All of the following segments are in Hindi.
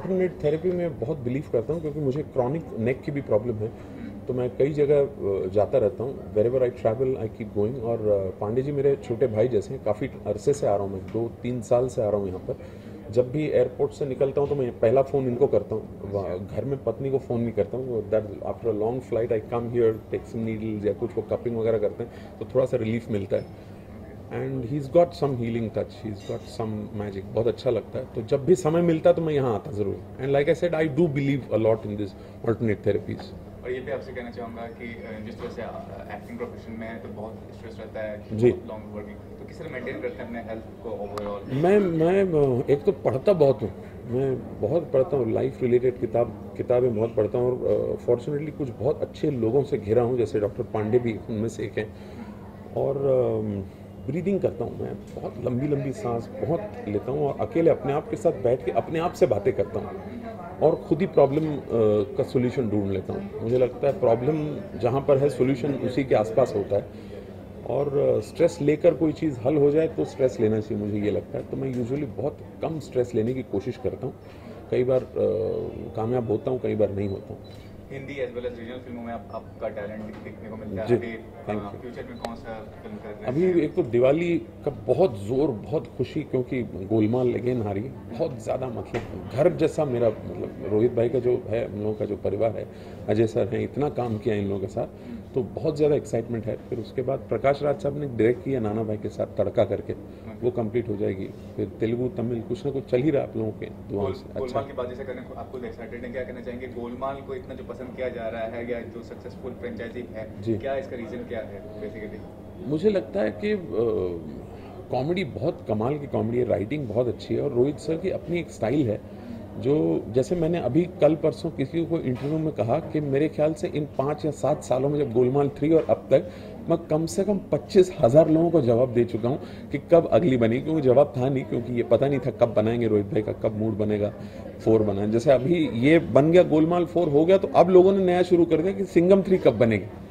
अल्टरनेट थेरेपी में बहुत बिलीव करता हूँ क्योंकि मुझे क्रॉनिक नेक की भी प्रॉब्लम है, तो मैं कई जगह जाता रहता हूँ। Wherever I travel I keep going. और पांडे जी मेरे छोटे भाई जैसे हैं, काफ़ी अरसे से आ रहा हूँ मैं, 2-3 साल से आ रहा हूँ यहाँ पर। जब भी एयरपोर्ट से निकलता हूँ तो मैं पहला फ़ोन इनको करता हूँ, घर में पत्नी को फ़ोन नहीं करता हूँ। That after a long flight I come here, take some needles या कुछ वो कपिंग वगैरह करते हैं तो थोड़ा सा रिलीफ मिलता है। And he is got some healing touch, he is got some magic, बहुत अच्छा लगता है। तो जब भी समय मिलता है तो मैं यहाँ आता ज़रूर। And like I said, I do believe a lot in this alternate therapies. और ये भी आपसे कहना चाहूँगा कि जिस तरह से एक्टिंग प्रोफेशन में है तो बहुत स्ट्रेस रहता है, जी। लॉन्ग वर्किंग, तो किस तरह मेंटेन करते हैं अपने हेल्थ को ओवरऑल? मैं एक तो पढ़ता बहुत हूँ, मैं बहुत पढ़ता हूँ, लाइफ रिलेटेड किताबें बहुत पढ़ता हूँ। और फॉर्चुनेटली कुछ बहुत अच्छे लोगों से घिरा हूँ, जैसे डॉक्टर पांडे भी उनमें से एक हैं। और ब्रीदिंग करता हूँ मैं, बहुत लंबी लंबी सांस बहुत लेता हूँ और अकेले अपने आप के साथ बैठ के अपने आप से बातें करता हूँ और खुद ही प्रॉब्लम का सोल्यूशन ढूंढ लेता हूँ। मुझे लगता है प्रॉब्लम जहाँ पर है सोल्यूशन उसी के आसपास होता है। और स्ट्रेस लेकर कोई चीज़ हल हो जाए तो स्ट्रेस लेना चाहिए, मुझे ये लगता है। तो मैं यूजुअली बहुत कम स्ट्रेस लेने की कोशिश करता हूँ। कई बार कामयाब होता हूँ, कई बार नहीं होता हूँ। Hindi as well as regional फिल्मों में आपका टैलेंट देखने को मिलता है। जी, अभी थैंक यू। फ्यूचर में कौन सा फिल्म कर रहे हैं? अभी एक तो दिवाली का बहुत जोर, बहुत खुशी, क्योंकि गोलमाल अगेन आ रही है। बहुत ज़्यादा मतलब घर जैसा मेरा, मतलब रोहित भाई का जो है, हम लोगों का जो परिवार है, अजय सर हैं, इतना काम किया इन लोगों के साथ, तो बहुत ज़्यादा एक्साइटमेंट है। फिर उसके बाद प्रकाश राज साहब ने डायरेक्ट किया नाना भाई के साथ तड़का करके, वो कंप्लीट हो जाएगी। फिर तेलुगु तमिल कुछ ना कुछ चल ही रहा है आप लोगों के दुआओं से। अच्छा, गोलमाल की बात जैसे करने को आपको एक्साइटेड है, क्या कहना चाहेंगे? गोलमाल को इतना जो पसंद किया जा रहा है या जो सक्सेसफुल फ्रेंचाइजी है, जी। क्या इसका रीजन क्या है बेसिकली? मुझे लगता है कि कॉमेडी बहुत कमाल की कॉमेडी है, राइटिंग बहुत अच्छी है और रोहित सर की अपनी एक स्टाइल है जो, जैसे मैंने अभी कल परसों किसी को इंटरव्यू में कहा कि मेरे ख्याल से इन 5 या 7 सालों में, जब गोलमाल 3 और अब तक, मैं कम से कम 25,000 लोगों को जवाब दे चुका हूँ कि कब अगली बनेगी, क्योंकि जवाब था नहीं, क्योंकि ये पता नहीं था कब बनाएंगे रोहित भाई का, कब मूड बनेगा 4 बनाए। जैसे अभी ये बन गया, गोलमाल 4 हो गया, तो अब लोगों ने नया शुरू कर दिया कि सिंघम 3 कब बनेगी।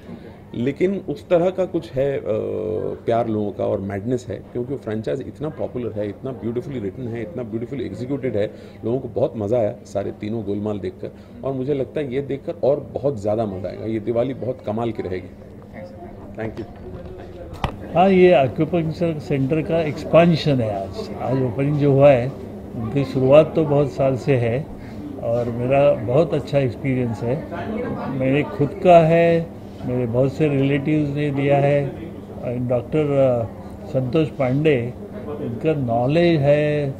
लेकिन उस तरह का कुछ है प्यार लोगों का और मैडनेस है, क्योंकि फ्रेंचाइज इतना पॉपुलर है, इतना ब्यूटीफुली रिटन है, इतना ब्यूटीफुली एग्जीक्यूटेड है। लोगों को बहुत मज़ा आया सारे तीनों गोलमाल देखकर, और मुझे लगता है ये देखकर और बहुत ज़्यादा मज़ा आएगा। ये दिवाली बहुत कमाल की रहेगी। Thank you. हाँ, ये एक्यूपंक्चर सेंटर का एक्सपांशन है। आज ओपनिंग जो हुआ है, उनकी शुरुआत तो बहुत साल से है और मेरा बहुत अच्छा एक्सपीरियंस है। मेरे खुद का है, मेरे बहुत से रिलेटिव्स ने दिया है। डॉक्टर संतोष पांडे, इनका नॉलेज है,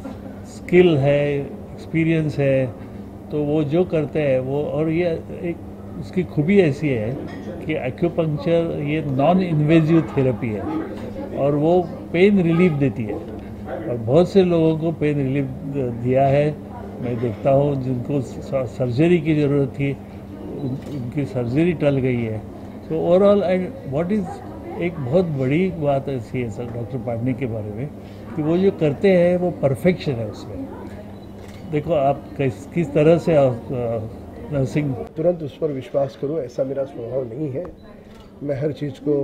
स्किल है, एक्सपीरियंस है, तो वो जो करते हैं वो, और ये एक उसकी खूबी ऐसी है कि एक्यूपंक्चर ये नॉन इन्वेजिव थेरेपी है और वो पेन रिलीफ देती है और बहुत से लोगों को पेन रिलीफ दिया है। मैं देखता हूँ जिनको सर्जरी की ज़रूरत थी, उनकी सर्जरी टल गई है। तो ओवरऑल, एंड व्हाट इज़ एक बहुत बड़ी बात ऐसी है सर डॉक्टर पांडे के बारे में कि वो जो करते हैं वो परफेक्शन है उसमें। देखो आप किस तरह से नर्सिंग, तुरंत उस पर विश्वास करो, ऐसा मेरा स्वभाव नहीं है। मैं हर चीज़ को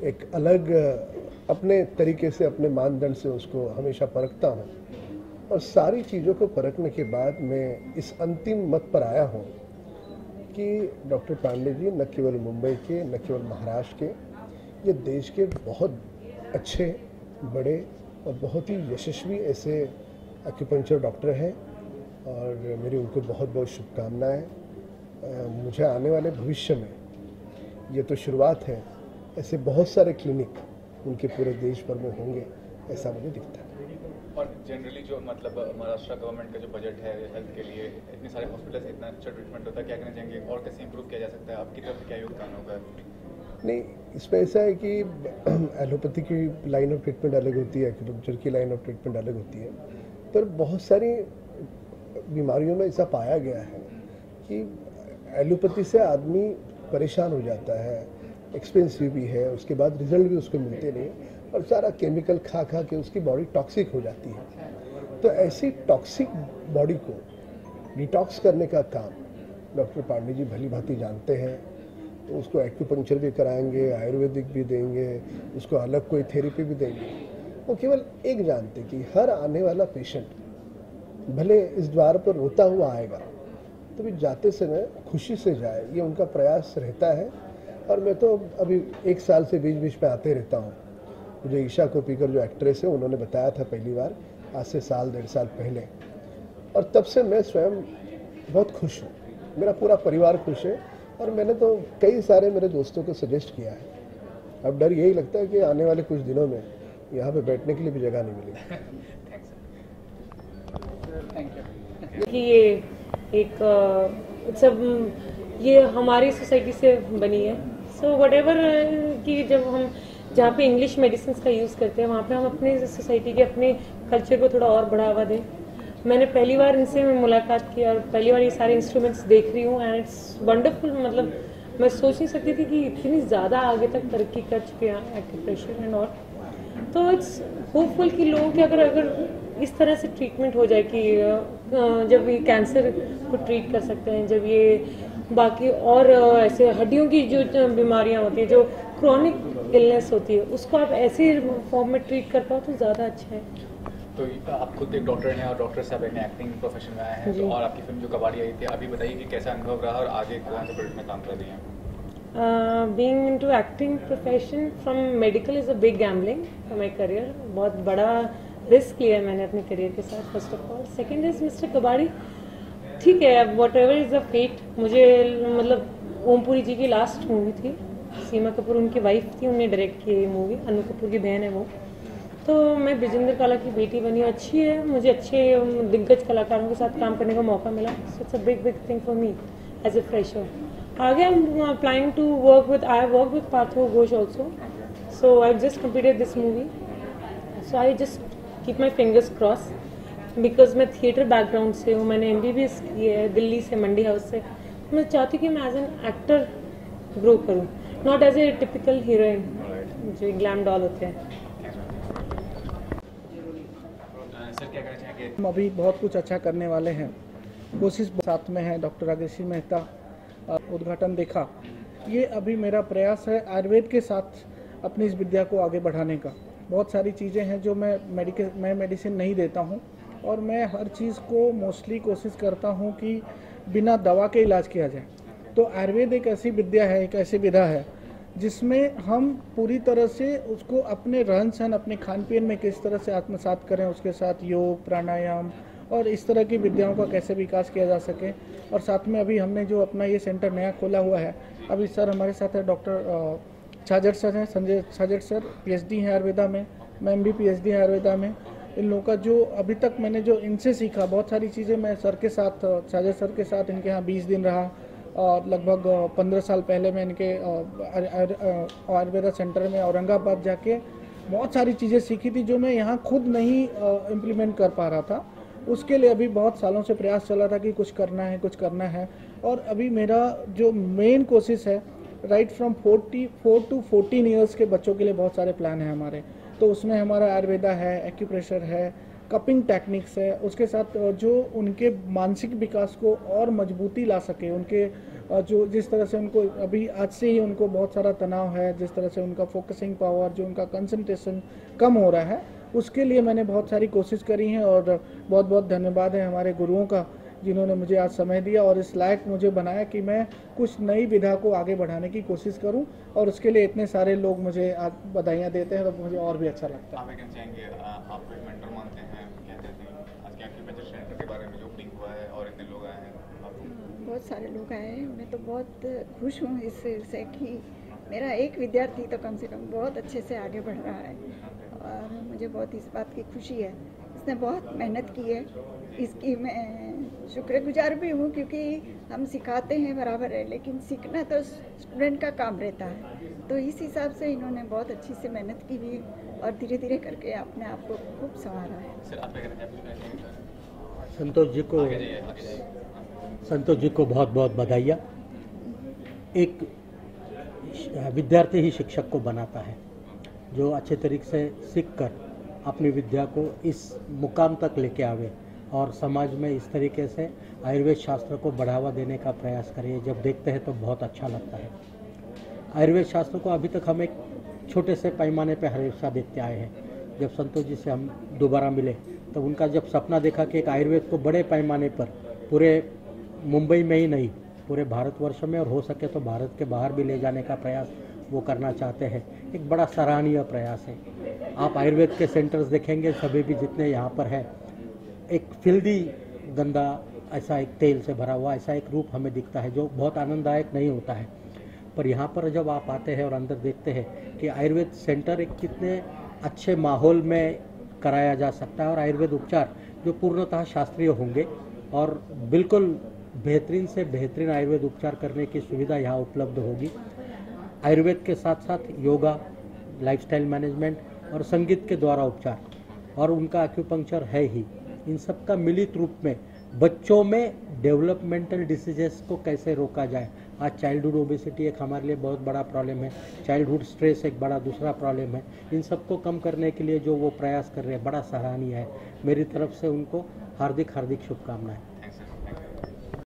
एक अलग अपने तरीके से, अपने मानदंड से उसको हमेशा परखता हूँ और सारी चीज़ों को परखने के बाद मैं इस अंतिम मत पर आया हूँ कि डॉक्टर पांडे जी न केवल मुंबई के, न केवल महाराष्ट्र के, ये देश के बहुत अच्छे, बड़े और बहुत ही यशस्वी ऐसे एक्यूपंक्चर डॉक्टर हैं और मेरी उनको बहुत बहुत शुभकामनाएं। मुझे आने वाले भविष्य में, ये तो शुरुआत है, ऐसे बहुत सारे क्लिनिक उनके पूरे देश भर में होंगे, ऐसा मुझे दिखता है। और जनरली जो मतलब महाराष्ट्र गवर्नमेंट का जो बजट है हेल्थ के लिए, इतने सारे हॉस्पिटल, इतना अच्छा ट्रीटमेंट होता है, क्या कहना चाहेंगे और कैसे इंप्रूव किया जा सकता है? आपकी तरफ से क्या योगदान होगा? नहीं, इसमें ऐसा है कि एलोपैथी की लाइन ऑफ ट्रीटमेंट अलग होती है, एक्यूपंक्चर की लाइन ऑफ ट्रीटमेंट अलग होती है। पर बहुत सारी बीमारियों में ऐसा पाया गया है कि एलोपैथी से आदमी परेशान हो जाता है, एक्सपेंसिव भी है, उसके बाद रिजल्ट भी उसको मिलते नहीं और सारा केमिकल खा खा के उसकी बॉडी टॉक्सिक हो जाती है। तो ऐसी टॉक्सिक बॉडी को डिटॉक्स करने का काम डॉक्टर पांडे जी भली भांति जानते हैं। तो उसको एक्यूपंक्चर भी कराएंगे, आयुर्वेदिक भी देंगे, उसको अलग कोई थेरेपी भी देंगे। वो केवल एक जानते कि हर आने वाला पेशेंट भले इस द्वार पर रोता हुआ आएगा तो भी जाते समय खुशी से जाए, ये उनका प्रयास रहता है। और मैं तो अभी 1 साल से बीच बीच में आते रहता हूँ। मुझे ईशा कोप्पिकर जो एक्ट्रेस है उन्होंने बताया था पहली बार आज से 1.5 साल पहले, और तब से मैं स्वयं बहुत खुश हूँ, मेरा पूरा परिवार खुश है। और मैंने तो कई सारे मेरे दोस्तों को सजेस्ट किया है। अब डर यही लगता है कि आने वाले कुछ दिनों में यहाँ पे बैठने के लिए भी जगह नहीं मिलेगी। कि ये एक सब ये हमारी सोसाइटी से बनी है। सो व्हाटएवर कि जब हम जहाँ पे इंग्लिश मेडिसिन का यूज़ करते हैं वहाँ पे हम अपने सोसाइटी के अपने कल्चर को थोड़ा और बढ़ावा दें। मैंने पहली बार इनसे मुलाकात की और पहली बार ये सारे इंस्ट्रूमेंट्स देख रही हूँ एंड इट्स वंडरफुल। मतलब मैं सोच नहीं सकती थी कि इतनी ज़्यादा आगे तक तरक्की कर चुके हैं एक्यूप्रेशर एंड ऑल। तो इट्स होपफुल कि लोगों की अगर इस तरह से ट्रीटमेंट हो जाए कि जब ये कैंसर को ट्रीट कर सकते हैं, जब ये बाकी और ऐसे हड्डियों की जो बीमारियां होती है, जो क्रॉनिक इलनेस होती है, उसको आप ऐसे फॉर्म में ट्रीट कर पाओ तो ज़्यादा अच्छा है। तो आप खुद एक डॉक्टर हैं और डॉक्टर साहब अपने एक्टिंग प्रोफेशन में आए हैं, तो और आपकी फिल्म जो कबाड़ी आई थी, अभी बताइए कि कैसा अनुभव रहा और आगे कौन से प्रोजेक्ट में काम कर रही हैं? Being into acting profession from medical is a big gambling for my career. बहुत बड़ा रिस्क लिया है मैंने अपने करियर के साथ first of all. Second is mister Kabadi, ठीक है, whatever is the fate. मुझे मतलब ओमपुरी जी की लास्ट मूवी थी, सीमा कपूर उनकी वाइफ थी, उन्होंने डायरेक्ट की ये मूवी, अनु कपूर की बहन है वो। तो मैं ब्रिजेंद्र काला की बेटी बनी, अच्छी है, मुझे अच्छे दिग्गज कलाकारों के साथ काम करने का मौका मिला। So it's a big thing for me as a fresher. आगे I am planning to work with, I work with Partho Ghosh also. So I just completed this movie, so I just keep my fingers cross because मैं थिएटर बैकग्राउंड से हूँ, मैंने MBBS की है दिल्ली से, मंडी हाउस से। मैं चाहती हूँ कि मैं एज एन एक्टर ग्रो करूँ, not as a typical heroine जो ग्लैम डॉल होते हैं। सर क्या कहना चाहेंगे? हम अभी बहुत कुछ अच्छा करने वाले हैं, कोशिश साथ में है। डॉक्टर राजेश मेहता उद्घाटन देखा, ये अभी मेरा प्रयास है आयुर्वेद के साथ अपनी इस विद्या को आगे बढ़ाने का। बहुत सारी चीज़ें हैं जो मैं मेडिसिन नहीं देता हूँ, और मैं हर चीज़ को मोस्टली कोशिश करता हूँ कि बिना दवा के इलाज किया जाए। तो आयुर्वेद एक ऐसी विद्या है, एक ऐसी विधा है जिसमें हम पूरी तरह से उसको अपने रहन सहन, अपने खान पीन में किस तरह से आत्मसात करें, उसके साथ योग, प्राणायाम और इस तरह की विद्याओं का कैसे विकास किया जा सके। और साथ में अभी हमने जो अपना ये सेंटर नया खोला हुआ है, अभी सर हमारे साथ है डॉक्टर छाजट सर हैं, संजय छाजट सर PhD हैं आयुर्वेदा में, मैं भी PhD हैं आयुर्वेदा में। इन लोगों का जो अभी तक मैंने जो इनसे सीखा, बहुत सारी चीज़ें मैं सर के साथ, छाजट सर के साथ इनके यहाँ 20 दिन रहा, और लगभग 15 साल पहले मैं इनके आयुर्वेदा सेंटर में औरंगाबाद जाके बहुत सारी चीज़ें सीखी थी जो मैं यहाँ खुद नहीं इम्प्लीमेंट कर पा रहा था। उसके लिए अभी बहुत सालों से प्रयास चला था कि कुछ करना है। और अभी मेरा जो मेन कोशिश है, राइट फ्रॉम 4 to 14 ईयर्स के बच्चों के लिए बहुत सारे प्लान हैं हमारे। तो उसमें हमारा आयुर्वेदा है, एक्यूप्रेशर है, कपिंग टेक्निक्स है, उसके साथ जो उनके मानसिक विकास को और मजबूती ला सके, उनके जो जिस तरह से उनको अभी आज से ही उनको बहुत सारा तनाव है, जिस तरह से उनका फोकसिंग पावर, जो उनका कंसंट्रेशन कम हो रहा है, उसके लिए मैंने बहुत सारी कोशिश करी है। और बहुत बहुत धन्यवाद है हमारे गुरुओं का जिन्होंने मुझे आज समय दिया और इस लायक मुझे बनाया कि मैं कुछ नई विधा को आगे बढ़ाने की कोशिश करूं। और उसके लिए इतने सारे लोग मुझे आज बधाइयाँ देते हैं, तो मुझे और भी अच्छा लगता है। आप कहना चाहेंगे, आपको एक मेंटर मानते हैं, क्या कहते हैं आज के एक्यूप्रेशर सेंटर के बारे में जो ओपनिंग हुआ है और इतने लोग आए हैं? बहुत सारे लोग आए हैं, मैं तो बहुत खुश हूँ इससे कि मेरा एक विद्यार्थी तो कम से कम बहुत अच्छे से आगे बढ़ रहा है, और मुझे बहुत इस बात की खुशी है। इसने बहुत मेहनत की है, इसकी मैं शुक्रगुजार भी हूँ, क्योंकि हम सिखाते हैं बराबर है, लेकिन सीखना तो स्टूडेंट का काम रहता है। तो इस हिसाब से इन्होंने बहुत अच्छी से मेहनत की भी और धीरे धीरे करके अपने आप को खूब संवारा है। सर आप क्या कहना चाहेंगे? संतोष जी को बहुत बहुत बधाइयाँ। एक विद्यार्थी ही शिक्षक को बनाता है, जो अच्छे तरीके से सीखकर अपनी विद्या को इस मुकाम तक लेके आवे और समाज में इस तरीके से आयुर्वेद शास्त्र को बढ़ावा देने का प्रयास करिए। जब देखते हैं तो बहुत अच्छा लगता है। आयुर्वेद शास्त्र को अभी तक हम एक छोटे से पैमाने पर हमेशा देखते आए हैं। जब संतोष जी से हम दोबारा मिले तो उनका जब सपना देखा कि एक आयुर्वेद को बड़े पैमाने पर पूरे मुंबई में ही नहीं पूरे भारतवर्ष में और हो सके तो भारत के बाहर भी ले जाने का प्रयास वो करना चाहते हैं, एक बड़ा सराहनीय प्रयास है। आप आयुर्वेद के सेंटर्स देखेंगे सभी भी जितने यहाँ पर है, एक फिल्दी गंदा ऐसा एक तेल से भरा हुआ ऐसा एक रूप हमें दिखता है जो बहुत आनंददायक नहीं होता है। पर यहाँ पर जब आप आते हैं और अंदर देखते हैं कि आयुर्वेद सेंटर एक कितने अच्छे माहौल में कराया जा सकता है और आयुर्वेद उपचार जो पूर्णतः शास्त्रीय होंगे और बिल्कुल बेहतरीन से बेहतरीन आयुर्वेद उपचार करने की सुविधा यहाँ उपलब्ध होगी। आयुर्वेद के साथ साथ योगा, लाइफस्टाइल मैनेजमेंट और संगीत के द्वारा उपचार और उनका एक्यूपंक्चर है ही, इन सब का मिलित रूप में बच्चों में डेवलपमेंटल डिसीजेस को कैसे रोका जाए। आज चाइल्डहुड ओबेसिटी एक हमारे लिए बहुत बड़ा प्रॉब्लम है, चाइल्डहुड स्ट्रेस एक बड़ा दूसरा प्रॉब्लम है। इन सबको कम करने के लिए जो वो प्रयास कर रहे हैं बड़ा सराहनीय है। मेरी तरफ से उनको हार्दिक शुभकामनाएं।